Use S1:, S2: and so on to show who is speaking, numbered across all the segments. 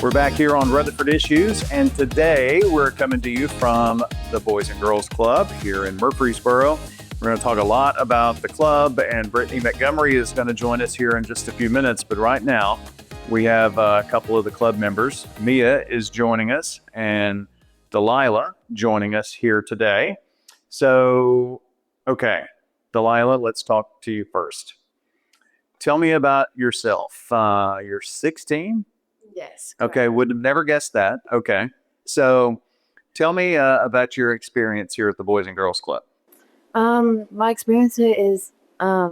S1: We're back here on Rutherford Issues, and today we're coming to you from the Boys and Girls Club here in Murfreesboro. We're going to talk a lot about the club, and Brittany Montgomery is going to join us here in just a few minutes. But right now, we have a couple of the club members. Mia is joining us, and Delilah joining us here today. So, okay, Delilah, let's talk to you first. Tell me about yourself. You're 16?
S2: Yes.
S1: Okay, would have never guessed that. Okay. So tell me about your experience here at the Boys and Girls Club.
S2: My experience here is I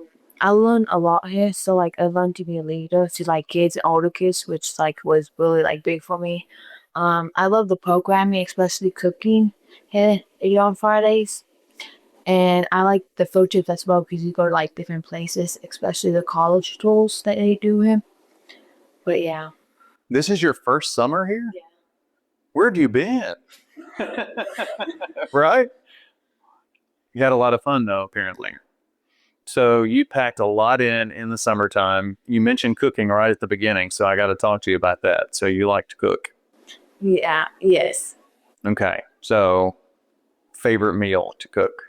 S2: learned a lot here. So I learned to be a leader to kids and older kids, which was really big for me. I love the programming, especially cooking here on Fridays. And I like the field trips as well because you go to different places, especially the college tours that they do here. But yeah.
S1: This is your first summer here?
S2: Yeah.
S1: Where have you been? Right? You had a lot of fun though, apparently. So you packed a lot in the summertime. You mentioned cooking right at the beginning, so I got to talk to you about that. So you like to cook?
S2: Yeah. Yes.
S1: Okay. So favorite meal to cook?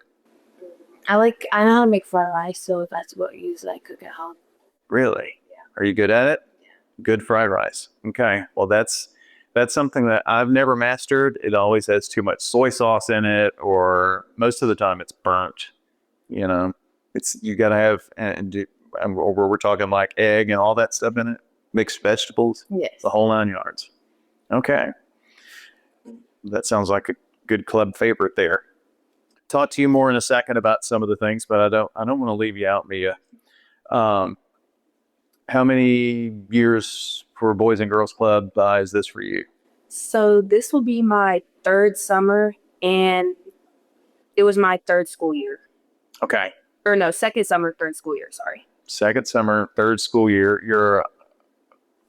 S2: I know how to make fried rice, so if that's what you usually cook at home.
S1: Really?
S2: Yeah.
S1: Are you good at it?
S2: Yeah.
S1: Good fried rice. Okay. Well, that's something that I've never mastered. It always has too much soy sauce in it, or most of the time it's burnt. You know, you got to have, or we're talking like egg and all that stuff in it, mixed vegetables,
S2: Yes.
S1: the whole 9 yards. Okay. That sounds like a good club favorite there. Talk to you more in a second about some of the things, but I don't want to leave you out, Mia. How many years for Boys and Girls Club is this for you?
S3: So this will be my third summer, and it was my third school year.
S1: Okay.
S3: Or no, second summer, third school year, sorry.
S1: Second summer, third school year. You're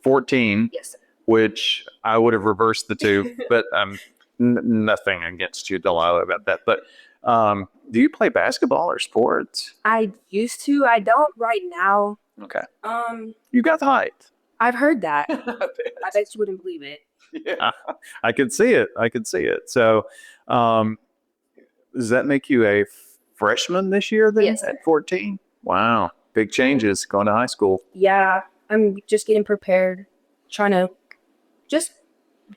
S1: 14.
S3: Yes, sir.
S1: Which I would have reversed the two, but nothing against you, Delilah, about that. But do you play basketball or sports?
S3: I used to. I don't right now.
S1: Okay.
S3: Um,
S1: You got the height.
S3: I've heard that. I bet you wouldn't believe it.
S1: Yeah, I could see it. So, does that make you a freshman this year then?
S3: Yes, sir.
S1: At 14? Wow. Big changes going to high school.
S3: Yeah, I'm just getting prepared, trying to just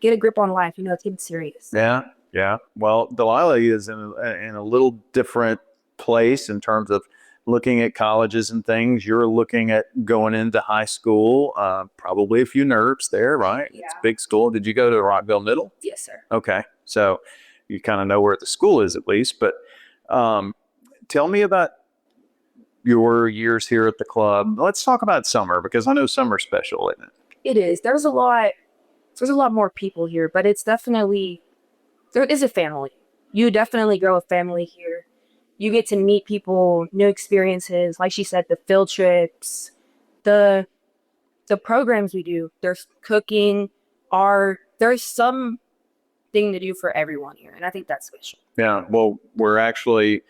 S3: get a grip on life. It's getting serious.
S1: Yeah. Well, Delilah is in a little different place in terms of looking at colleges and things. You're looking at going into high school, probably a few nerves there, right?
S3: Yeah.
S1: It's a big school. Did you go to Rockville Middle?
S3: Yes, sir.
S1: Okay. So you kind of know where the school is at least. But tell me about your years here at the club. Let's talk about summer, because I know summer's special, isn't it?
S3: It is. There's a lot more people here, but it's definitely, there is a family. You definitely grow a family here. You get to meet people, new experiences. Like she said, the field trips, the programs we do. There's cooking, art. There's something to do for everyone here, and I think that's special.
S1: Yeah. Well, we're actually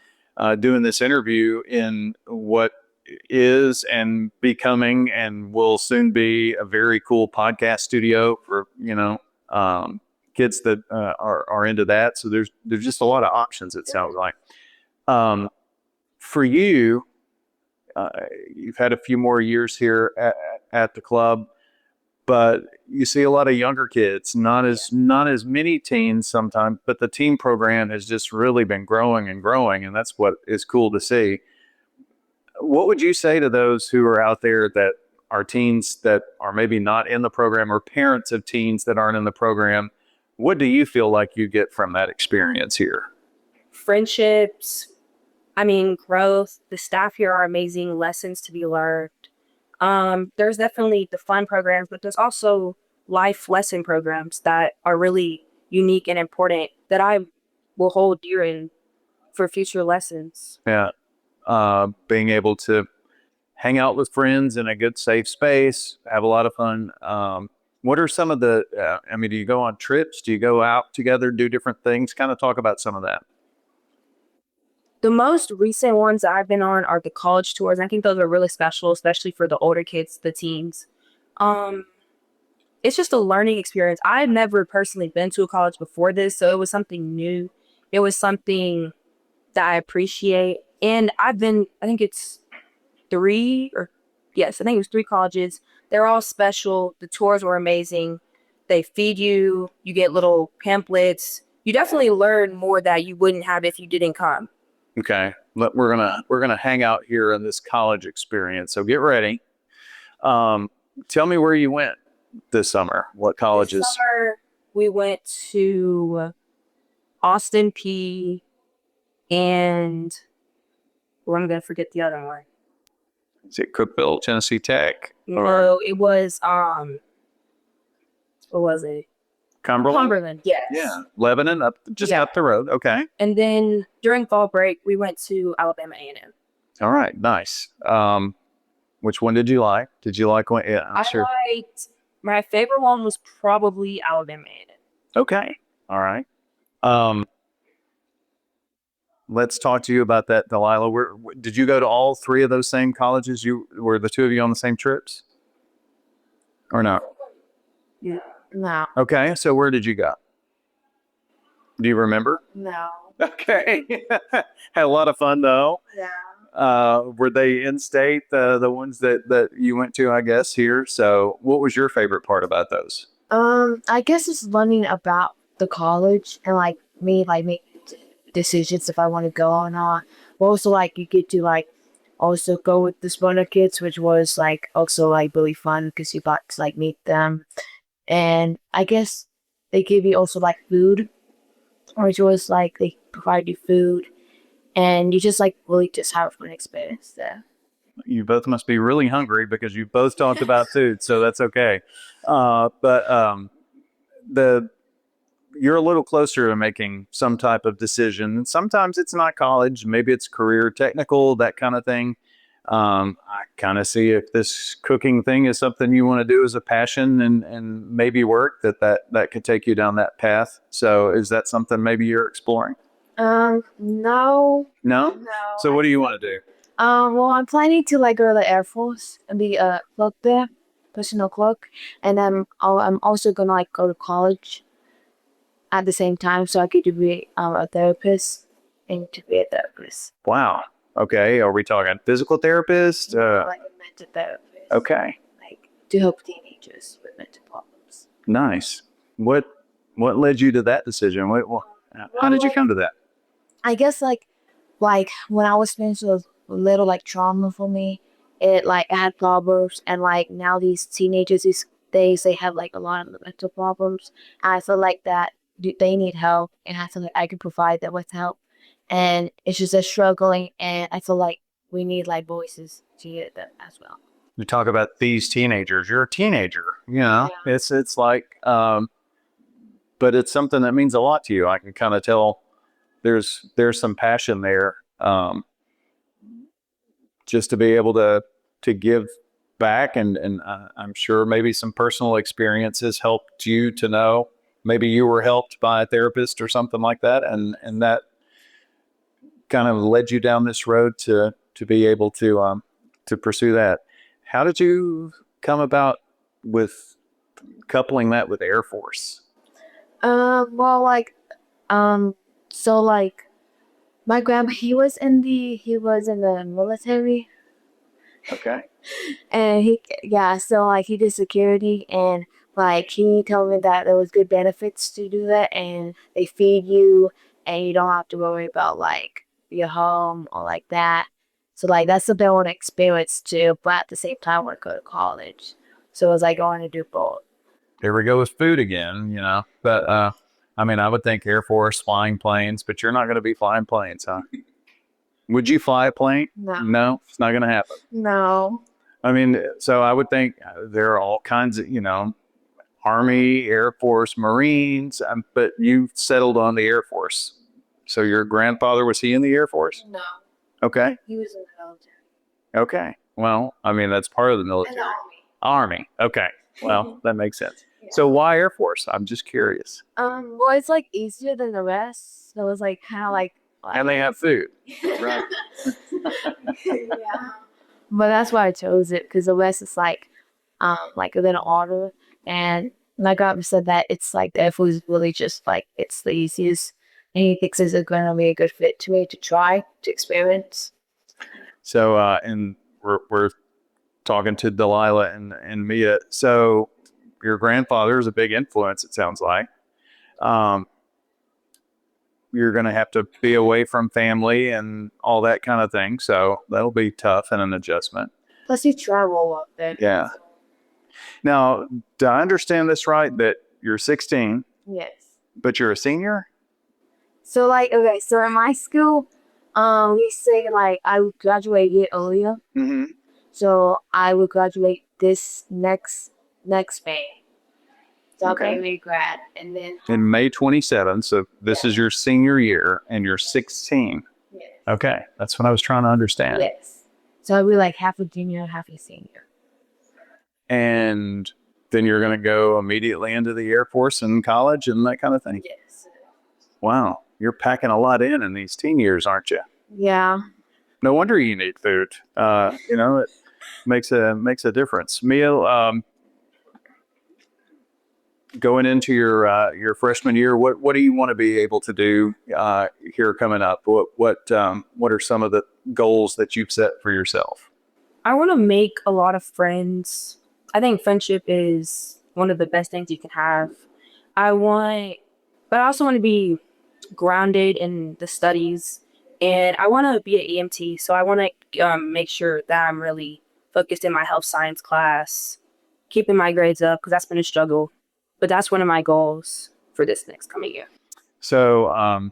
S1: doing this interview in what is and becoming and will soon be a very cool podcast studio for kids that are into that. So there's just a lot of options, it sounds like. For you, you've had a few more years here at the club, but you see a lot of younger kids, not as many teens sometimes, but the teen program has just really been growing and growing, and that's what is cool to see. What would you say to those who are out there that are teens that are maybe not in the program, or parents of teens that aren't in the program? What do you feel like you get from that experience here?
S3: Friendships, growth. The staff here are amazing, lessons to be learned. There's definitely the fun programs, but there's also life lesson programs that are really unique and important that I will hold dear for future lessons.
S1: Yeah. Being able to hang out with friends in a good, safe space, have a lot of fun. What are some of the, do you go on trips? Do you go out together, do different things? Kind of talk about some of that.
S3: The most recent ones I've been on are the college tours. I think those are really special, especially for the older kids, the teens. it's just a learning experience. I had never personally been to a college before this, so it was something new. It was something that I appreciate. And I think it's three or, yes, I think it was three colleges. They're all special. The tours were amazing. They feed you, you get little pamphlets. You definitely learn more that you wouldn't have if you didn't come.
S1: Okay. We're gonna hang out here in this college experience. So get ready. Tell me where you went this summer. What
S3: This
S1: colleges?
S3: summer, we went to Austin P and I'm going to forget the other one.
S1: Is it Cookeville, Tennessee Tech, or
S3: No, it was, what was it?
S1: Cumberland?
S3: Cumberland, yes.
S1: Yeah, Lebanon, just
S3: Yeah.
S1: up the road. Okay.
S3: And then during fall break, we went to Alabama A&M.
S1: All right. Nice. Which one did you like? Did you like one? Yeah, I'm
S3: I
S1: sure.
S3: liked, my favorite one was probably Alabama A&M.
S1: Okay. All right. Um, let's talk to you about that, Delilah. Did you go to all three of those same colleges? Were the two of you on the same trips, or no?
S2: No,
S1: Okay. So where did you go? Do you remember?
S2: no.
S1: Okay. Had a lot of fun though.
S2: Yeah.
S1: Were they in state, the ones that you went to, I guess, here? So what was your favorite part about those?
S2: I guess it's learning about the college and like me like make decisions if I want to go or not. But also like you get to like also go with the Spooner kids, which was like also like really fun because you got to like meet them. And I guess they give you also like food, which was like they provide you food and you just like really just have a fun experience there.
S1: You both must be really hungry because you both talked about food, so that's okay. But the you're a little closer to making some type of decision. And sometimes it's not college, maybe it's career, technical, that kind of thing. I kind of see if this cooking thing is something you want to do as a passion and maybe work that could take you down that path. So is that something maybe you're exploring?
S2: No.
S1: No.
S2: No.
S1: So what do you want to do?
S2: Well, I'm planning to like go to the Air Force and be a clerk there, personal clerk, and then I'm also gonna like go to college at the same time, so I get to be a therapist and to be a therapist,
S1: Wow. Okay. Are we talking physical therapist?
S2: like a mental therapist,
S1: Okay.
S2: like to help teenagers with mental problems.
S1: Nice. What what led you to that decision? How did you come to that?
S2: I guess like when I was finished with a little like trauma for me, it like I had problems and like now these teenagers these days they have like a lot of mental problems. And I feel like that they need help and I feel like I can provide them with help. And it's just a struggling and I feel like we need like voices to hear them as well.
S1: You talk about these teenagers. You're a teenager,
S2: Yeah.
S1: It's like but it's something that means a lot to you. I can kind of tell there's some passion there. Just to be able to give back and I'm sure maybe some personal experiences helped you to know maybe you were helped by a therapist or something like that and that kind of led you down this road to be able to pursue that. How did you come about with coupling that with Air Force?
S2: Well um so like my grandpa he was in the military.
S1: Okay.
S2: And yeah, so like he did security and like he told me that there was good benefits to do that and they feed you and you don't have to worry about like your home or like that. So like that's something I want to experience too, but at the same time I want to go to college. So it was like I want to do both.
S1: Here we go with food again, But I mean, I would think Air Force flying planes, but you're not going to be flying planes, huh? Would you fly a plane?
S2: No.
S1: No, it's not going to happen.
S2: No.
S1: I mean, so I would think there are all kinds of, Army, Air Force, Marines, but you settled on the Air Force. So your grandfather, was he in the Air Force?
S2: No.
S1: Okay.
S2: He was in the military.
S1: Okay. Well, I mean, that's part of the
S2: And
S1: military.
S2: the
S1: Army. Okay. Well, that makes sense.
S2: Yeah.
S1: So why Air Force? I'm just curious.
S2: Well, it's like easier than the rest. So it's like kind of like.
S1: And they have food. Right.
S2: Yeah. But that's why I chose it because the rest is like like a little harder. And my grandpa said that it's like the food is really just like it's the easiest, and he thinks it's going to be a good fit to me to try to experience.
S1: So, and we're talking to Delilah and Mia. So, your grandfather is a big influence. It sounds like. Um, you're going to have to be away from family and all that kind of thing. So that'll be tough and an adjustment.
S2: Plus, you travel up there.
S1: Yeah. Now, do I understand this right? That you're 16,
S2: Yes.
S1: but you're a senior?
S2: So like okay, so in my school, we say like I would graduate a year earlier.
S1: Mm-hmm.
S2: So I will graduate this next May. So I'll
S1: Okay.
S2: be grad, and then
S1: In May 27th. So this is your senior year and you're 16.
S2: yes.
S1: Okay. That's what I was trying to understand.
S2: Yes. So I'll be like half a junior, half a senior.
S1: And then you're going to go immediately into the Air Force and college and that kind of thing.
S2: Yes.
S1: Wow. You're packing a lot in these teen years, aren't you?
S2: Yeah.
S1: No wonder you need food. It makes a difference. Mia, going into your freshman year, what do you want to be able to do here coming up? What are some of the goals that you've set for yourself?
S3: I want to make a lot of friends. I think friendship is one of the best things you can have. But I also want to be grounded in the studies, and I want to be an EMT. So I want to make sure that I'm really focused in my health science class, keeping my grades up because that's been a struggle. But that's one of my goals for this next coming year.
S1: So,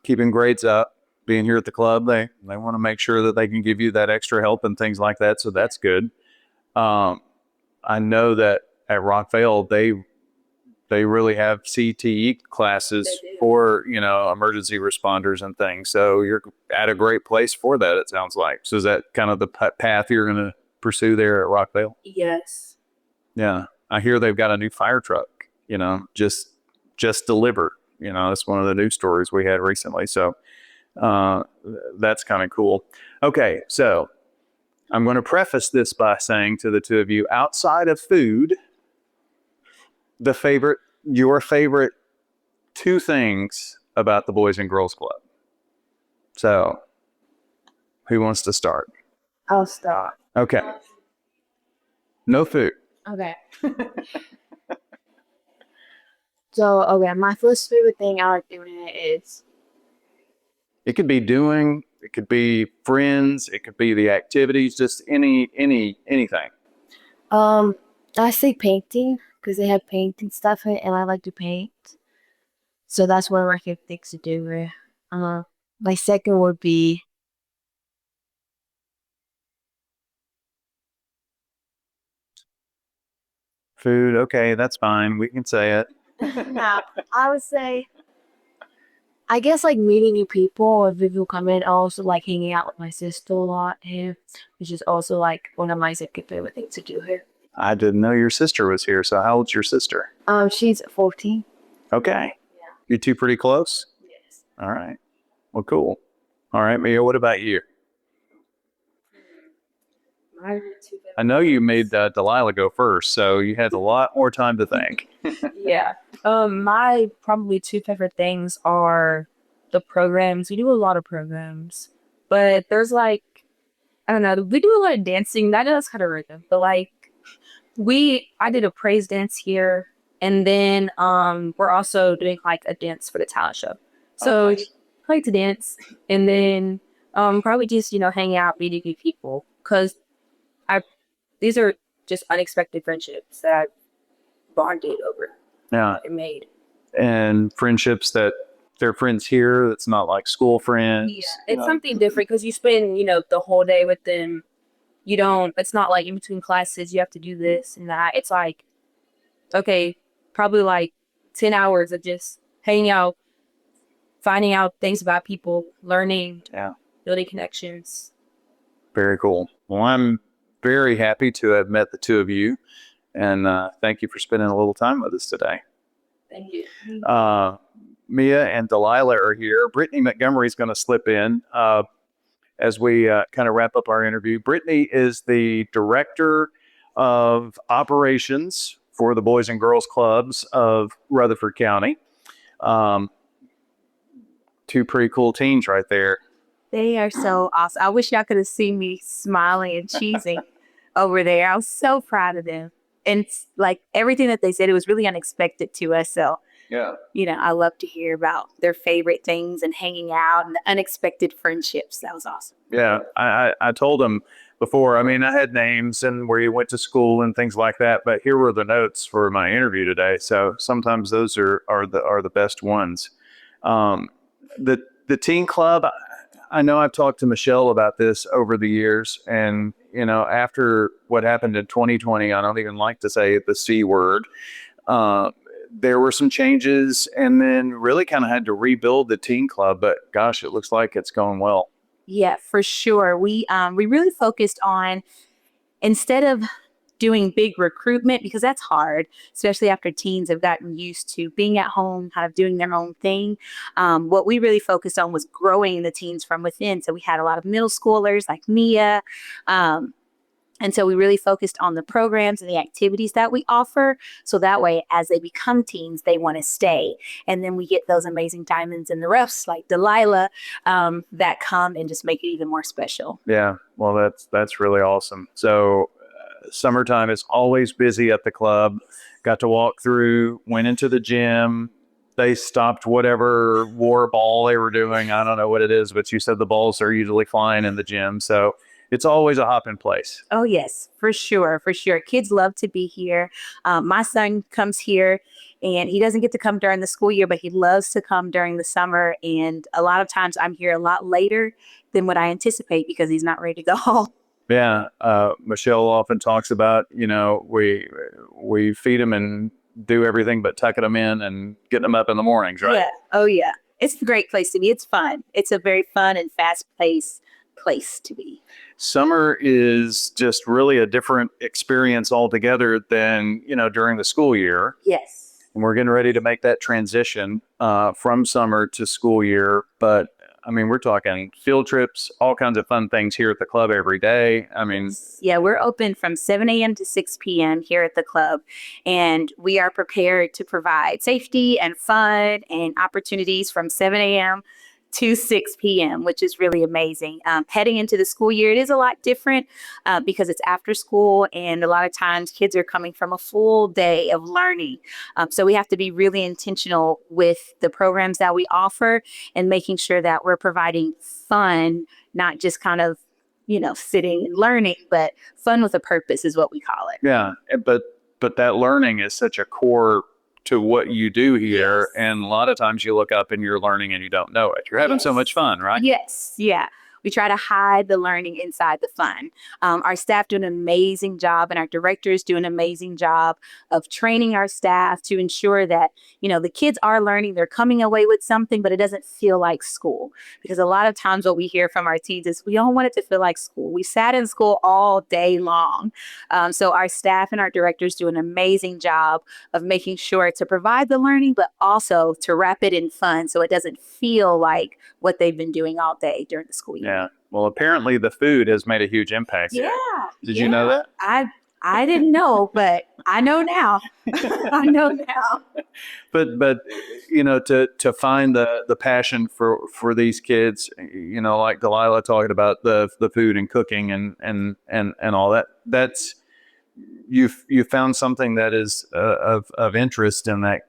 S1: keeping grades up, being here at the club, they want to make sure that they can give you that extra help and things like that. So that's good. I know that at Rockvale, they really have CTE classes for, emergency responders and things. So you're at a great place for that, it sounds like. So is that kind of the path you're going to pursue there at Rockvale?
S3: Yes.
S1: Yeah. I hear they've got a new fire truck, just delivered. That's one of the news stories we had recently. So that's kind of cool. Okay. So I'm going to preface this by saying to the two of you, outside of food, your favorite two things about the Boys and Girls Club. So, who wants to start?
S2: I'll start.
S1: Okay. No food.
S2: Okay. So okay, my first favorite thing I like doing is
S1: It could be doing, it could be friends, it could be the activities, just anything.
S2: I say painting because they have painting stuff in it, and I like to paint. So that's one of my favorite things to do. My second would be
S1: Food, okay, that's fine. We can say it.
S2: no, I would say I guess like meeting new people or people come in. Also like hanging out with my sister a lot here, which is also like one of my second favorite things to do here.
S1: I didn't know your sister was here. So how old's your sister?
S2: She's 14.
S1: Okay.
S2: Yeah.
S1: You two pretty close?
S2: Yes.
S1: All right. Well, cool. All right, Mia, what about you? I know you made Delilah go first, so you had a lot more time to think.
S3: Yeah. My probably two favorite things are the programs. We do a lot of programs, but there's like, I don't know, we do a lot of dancing. I know that's kind of random, but like I did a praise dance here, and then we're also doing like a dance for the talent show. So I like to dance, and then probably just hanging out, meeting new people, because these are just unexpected friendships that I bonded over.
S1: Yeah.
S3: And made.
S1: And friendships that they're friends here, that's not like school friends.
S3: Yeah, it's something different because you spend, the whole day with them. It's not like in between classes, you have to do this and that. It's like, okay, probably like 10 hours of just hanging out, finding out things about people, learning, building connections.
S1: Very cool. Well, I'm very happy to have met the two of you. And thank you for spending a little time with us today.
S3: Thank you.
S1: Mia and Delilah are here. Brittany Montgomery is going to slip in as we kind of wrap up our interview. Brittany is the director of operations for the Boys and Girls Clubs of Rutherford County. Um, Two pretty cool teens right there.
S3: They are so awesome. I wish y'all could have seen me smiling and cheesing over there. I was so proud of them. And like everything that they said, it was really unexpected to us. So,
S1: Yeah.
S3: I love to hear about their favorite things and hanging out and the unexpected friendships. That was awesome.
S1: Yeah. I told them before, I mean, I had names and where you went to school and things like that, but here were the notes for my interview today. So sometimes those are the best ones. The teen club, I know I've talked to Michelle about this over the years, and after what happened in 2020, I don't even like to say the C word. There were some changes, and then really kind of had to rebuild the teen club. But gosh, it looks like it's going well.
S3: Yeah, for sure. We really focused on, instead of doing big recruitment, because that's hard, especially after teens have gotten used to being at home, kind of doing their own thing. What we really focused on was growing the teens from within. So we had a lot of middle schoolers like Mia. And so we really focused on the programs and the activities that we offer. So that way, as they become teens, they want to stay. And then we get those amazing diamonds in the roughs like Delilah that come and just make it even more special.
S1: Yeah, well, that's really awesome. So summertime is always busy at the club. Got to walk through, went into the gym. They stopped whatever war ball they were doing. I don't know what it is, but you said the balls are usually flying in the gym. So it's always a hopping place.
S3: Oh, yes, for sure. For sure. Kids love to be here. My son comes here and he doesn't get to come during the school year, but he loves to come during the summer. And a lot of times I'm here a lot later than what I anticipate because he's not ready to go home.
S1: Yeah. Michelle often talks about, we feed them and do everything but tucking them in and getting them up in the mornings, right?
S3: Yeah. Oh, yeah. It's a great place to be. It's fun. It's a very fun and fast-paced place to be.
S1: Summer is just really a different experience altogether than, during the school year.
S3: Yes.
S1: And we're getting ready to make that transition from summer to school year. But I mean, we're talking field trips, all kinds of fun things here at the club every day. I mean,
S3: yeah, we're open from 7 a.m. to 6 p.m. here at the club, and we are prepared to provide safety and fun and opportunities from 7 a.m. to 6 p.m., which is really amazing. Heading into the school year, it is a lot different because it's after school, and a lot of times kids are coming from a full day of learning. So we have to be really intentional with the programs that we offer and making sure that we're providing fun, not just kind of, sitting and learning, but fun with a purpose is what we call it.
S1: Yeah, but that learning is such a core to what you do here.
S3: Yes.
S1: And a lot of times you look up and you're learning and you don't know it. You're having so much fun, right?
S3: Yes. Yeah. We try to hide the learning inside the fun. Our staff do an amazing job, and our directors do an amazing job of training our staff to ensure that, the kids are learning, they're coming away with something, but it doesn't feel like school. Because a lot of times what we hear from our teens is we don't want it to feel like school. We sat in school all day long. So our staff and our directors do an amazing job of making sure to provide the learning, but also to wrap it in fun so it doesn't feel like what they've been doing all day during the school year.
S1: Yeah. Well, apparently the food has made a huge impact.
S3: Yeah.
S1: Did you know that?
S3: I didn't know, but I know now. I know now.
S1: But to find the passion for these kids, like Delilah talking about the food and cooking and all that, that's you found something that is of interest and that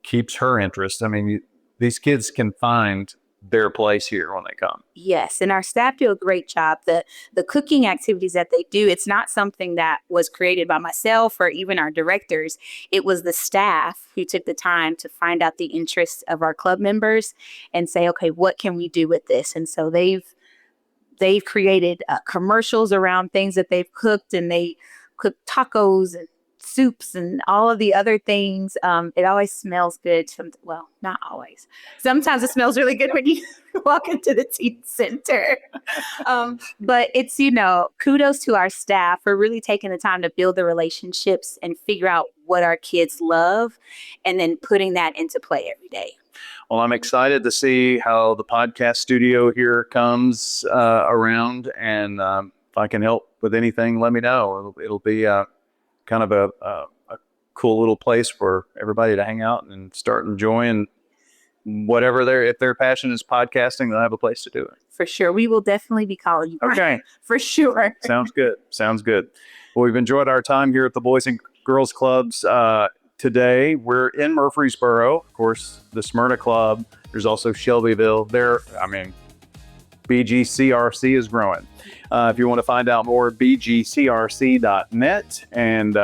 S1: keeps her interest. I mean, these kids can find their place here when they come.
S3: Yes, and our staff do a great job. The cooking activities that they do, it's not something that was created by myself or even our directors. It was the staff who took the time to find out the interests of our club members and say, okay, what can we do with this? And so they've created commercials around things that they've cooked, and they cook tacos and soups and all of the other things. It always smells good. Well, not always. Sometimes it smells really good when you walk into the teen center. But it's, kudos to our staff for really taking the time to build the relationships and figure out what our kids love and then putting that into play every day.
S1: Well, I'm excited to see how the podcast studio here comes around, and if I can help with anything, let me know. It'll be kind of a cool little place for everybody to hang out and start enjoying whatever if their passion is podcasting, they'll have a place to do it.
S3: For sure. We will definitely be calling you.
S1: Okay.
S3: For sure.
S1: Sounds good. Sounds good. Well, we've enjoyed our time here at the Boys and Girls Clubs today. We're in Murfreesboro, of course, the Smyrna Club. There's also Shelbyville. BGCRC is growing. If you want to find out more, bgcrc.net. And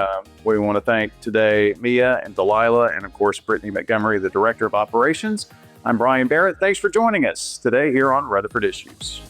S1: we want to thank today Mia and Delilah, and of course, Brittany Montgomery, the Director of Operations. I'm Brian Barrett. Thanks for joining us today here on Rutherford Issues.